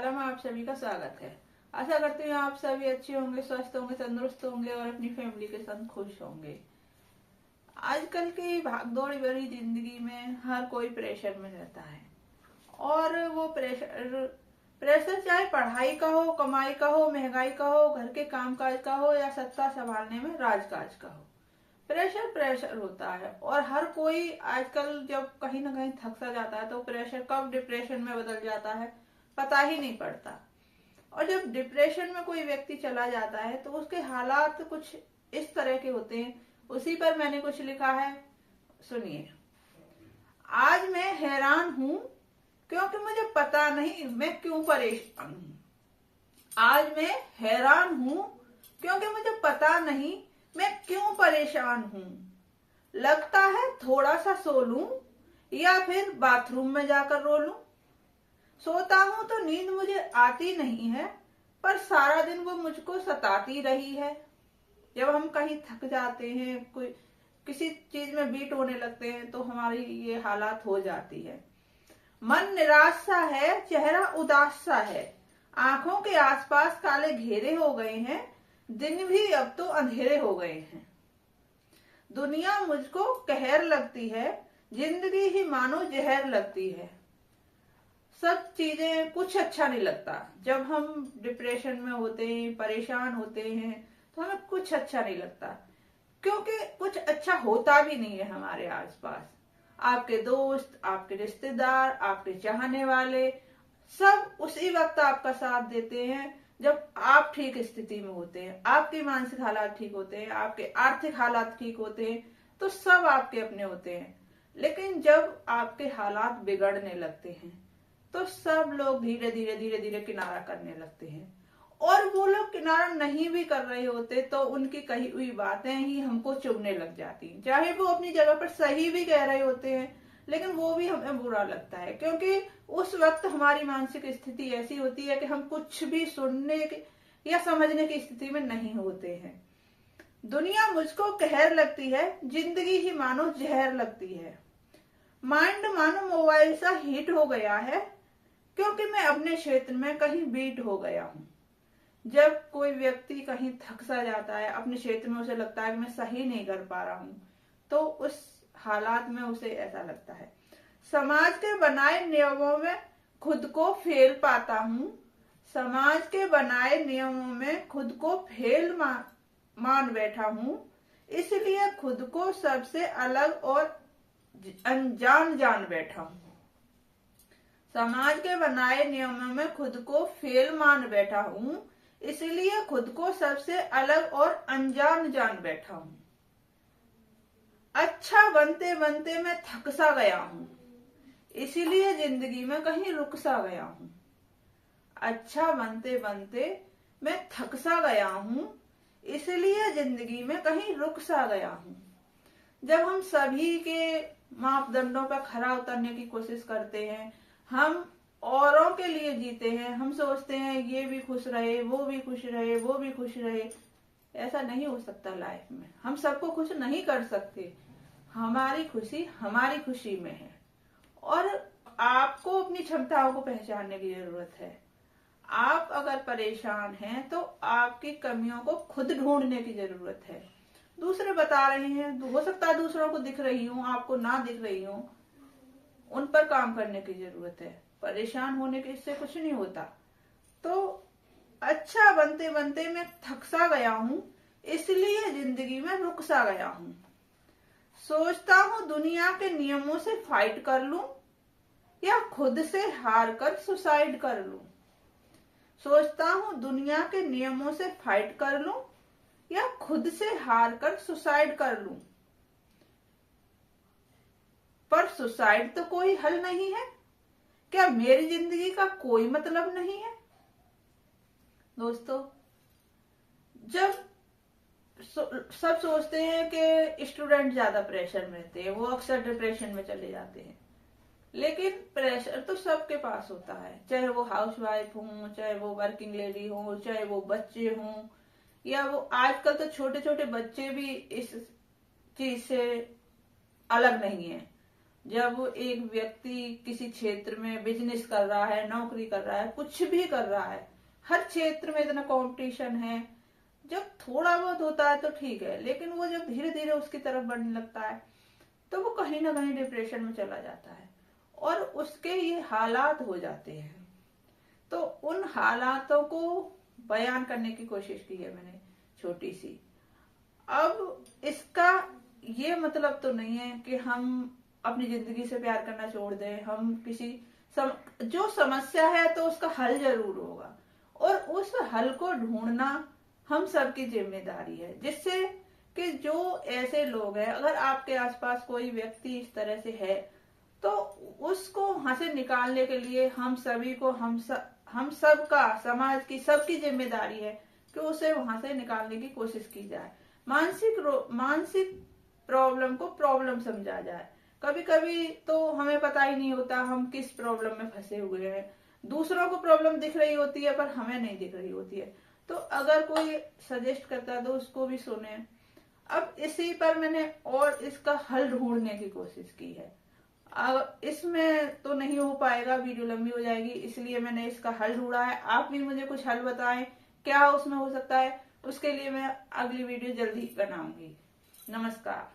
पाठशाला में आप सभी का स्वागत है। आशा करती हूँ आप सभी अच्छे होंगे, स्वस्थ होंगे, तंदुरुस्त होंगे और अपनी फैमिली के साथ खुश होंगे। आजकल की भागदौड़ भरी जिंदगी में हर कोई प्रेशर में रहता है और वो प्रेशर चाहे पढ़ाई का हो, कमाई का हो, महंगाई का हो, घर के कामकाज का हो या सत्ता संभालने में राजकाज का हो, प्रेशर प्रेशर होता है। और हर कोई आजकल जब कहीं ना कहीं थक सा जाता है तो प्रेशर कब डिप्रेशन में बदल जाता है पता ही नहीं पड़ता। और जब डिप्रेशन में कोई व्यक्ति चला जाता है तो उसके हालात कुछ इस तरह के होते हैं। उसी पर मैंने कुछ लिखा है, सुनिए। आज मैं हैरान हूं क्योंकि मुझे पता नहीं मैं क्यों परेशान हूं। आज मैं हैरान हूं क्योंकि मुझे पता नहीं मैं क्यों परेशान हूं। लगता है थोड़ा सा सो लूं या फिर बाथरूम में जाकर रो लूं। सोता हूं तो नींद मुझे आती नहीं है, पर सारा दिन वो मुझको सताती रही है। जब हम कहीं थक जाते हैं, कोई किसी चीज में बीट होने लगते हैं तो हमारी ये हालात हो जाती है। मन निराश सा है, चेहरा उदास सा है, आंखों के आसपास काले घेरे हो गए हैं, दिन भी अब तो अंधेरे हो गए हैं। दुनिया मुझको कहर लगती है, जिंदगी ही मानो जहर लगती है। सब चीजें कुछ अच्छा नहीं लगता। जब हम डिप्रेशन में होते हैं, परेशान होते हैं तो हमें कुछ अच्छा नहीं लगता, क्योंकि कुछ अच्छा होता भी नहीं है हमारे आसपास। आपके दोस्त, आपके रिश्तेदार, आपके चाहने वाले सब उसी वक्त आपका साथ देते हैं जब आप ठीक स्थिति में होते हैं, आपके मानसिक हालात ठीक होते हैं, आपके आर्थिक हालात ठीक होते हैं, तो सब आपके अपने होते हैं। लेकिन जब आपके हालात बिगड़ने लगते हैं तो सब लोग धीरे धीरे धीरे धीरे किनारा करने लगते हैं। और वो लोग किनारा नहीं भी कर रहे होते तो उनकी कही हुई बातें ही हमको चुभने लग जाती हैं। चाहे वो अपनी जगह पर सही भी कह रहे होते हैं, लेकिन वो भी हमें बुरा लगता है, क्योंकि उस वक्त हमारी मानसिक स्थिति ऐसी होती है कि हम कुछ भी सुनने या समझने की स्थिति में नहीं होते हैं। दुनिया मुझको कहर लगती है, जिंदगी ही मानो जहर लगती है। माइंड मानो मोबाइल सा हीट हो गया है, क्योंकि मैं अपने क्षेत्र में कहीं बीट हो गया हूं। जब कोई व्यक्ति कहीं थक सा जाता है अपने क्षेत्र में, उसे लगता है कि मैं सही नहीं कर पा रहा हूं, तो उस हालात में उसे ऐसा लगता है। समाज के बनाए नियमों में खुद को फेल पाता हूं। समाज के बनाए नियमों में खुद को फेल मान बैठा हूं, इसलिए खुद को सबसे अलग और अनजान जान बैठा हूं। समाज के बनाए नियमों में खुद को फेल मान बैठा हूं, इसलिए खुद को सबसे अलग और अनजान जान बैठा हूं। अच्छा बनते बनते मैं थक सा गया हूं, इसीलिए जिंदगी में कहीं रुक सा गया हूं। अच्छा बनते बनते मैं थक सा गया हूं, इसलिए जिंदगी में कहीं रुक सा गया हूं। जब हम सभी के मापदंडों पर खरा उतरने की कोशिश करते हैं, हम औरों के लिए जीते हैं, हम सोचते हैं ये भी खुश रहे, वो भी खुश रहे, वो भी खुश रहे। ऐसा नहीं हो सकता लाइफ में। हम सबको खुश नहीं कर सकते। हमारी खुशी में है और आपको अपनी क्षमताओं को पहचानने की जरूरत है। आप अगर परेशान हैं तो आपकी कमियों को खुद ढूंढने की जरूरत है। दूसरे बता रहे हैं, हो सकता है दूसरों को दिख रही हूं, आपको ना दिख रही हूं, उन पर काम करने की जरूरत है। परेशान होने के इससे कुछ नहीं होता। तो अच्छा बनते बनते मैं थक सा गया हूं, इसलिए जिंदगी में रुक सा गया हूं। सोचता हूं दुनिया के नियमों से फाइट कर लूं या खुद से हार कर सुसाइड कर लूं। सोचता हूं दुनिया के नियमों से फाइट कर लूं या खुद से हार कर सुसाइड कर लूं। पर सुसाइड तो कोई हल नहीं है। क्या मेरी जिंदगी का कोई मतलब नहीं है? दोस्तों, जब सब सोचते हैं कि स्टूडेंट ज्यादा प्रेशर में रहते हैं, वो अक्सर डिप्रेशन में चले जाते हैं, लेकिन प्रेशर तो सबके पास होता है। चाहे वो हाउसवाइफ हो, चाहे वो वर्किंग लेडी हो, चाहे वो बच्चे हों, या वो आजकल तो छोटे छोटे बच्चे भी इस चीज से अलग नहीं है। जब एक व्यक्ति किसी क्षेत्र में बिजनेस कर रहा है, नौकरी कर रहा है, कुछ भी कर रहा है, हर क्षेत्र में इतना कंपटीशन है, जब थोड़ा बहुत होता है तो ठीक है, लेकिन वो जब धीरे धीरे उसकी तरफ बढ़ने लगता है तो वो कहीं ना कहीं डिप्रेशन में चला जाता है और उसके ये हालात हो जाते हैं। तो उन हालातों को बयान करने की कोशिश की है मैंने, छोटी सी। अब इसका ये मतलब तो नहीं है कि हम अपनी जिंदगी से प्यार करना छोड़ दें, हम जो समस्या है तो उसका हल जरूर होगा, और उस हल को ढूंढना हम सबकी जिम्मेदारी है। जिससे कि जो ऐसे लोग हैं, अगर आपके आसपास कोई व्यक्ति इस तरह से है तो उसको वहां से निकालने के लिए हम सभी को, हम सबका, समाज की सबकी जिम्मेदारी है कि उसे वहां से निकालने की कोशिश की जाए। मानसिक प्रॉब्लम को प्रॉब्लम समझा जाए। कभी कभी तो हमें पता ही नहीं होता हम किस प्रॉब्लम में फंसे हुए हैं, दूसरों को प्रॉब्लम दिख रही होती है पर हमें नहीं दिख रही होती है। तो अगर कोई सजेस्ट करता है तो उसको भी सुने। अब इसी पर मैंने और इसका हल ढूंढने की कोशिश की है। अब इसमें तो नहीं हो पाएगा, वीडियो लंबी हो जाएगी, इसलिए मैंने इसका हल ढूंढा है। आप भी मुझे कुछ हल बताएं क्या उसमें हो सकता है, उसके लिए मैं अगली वीडियो जल्दी बनाऊंगी। नमस्कार।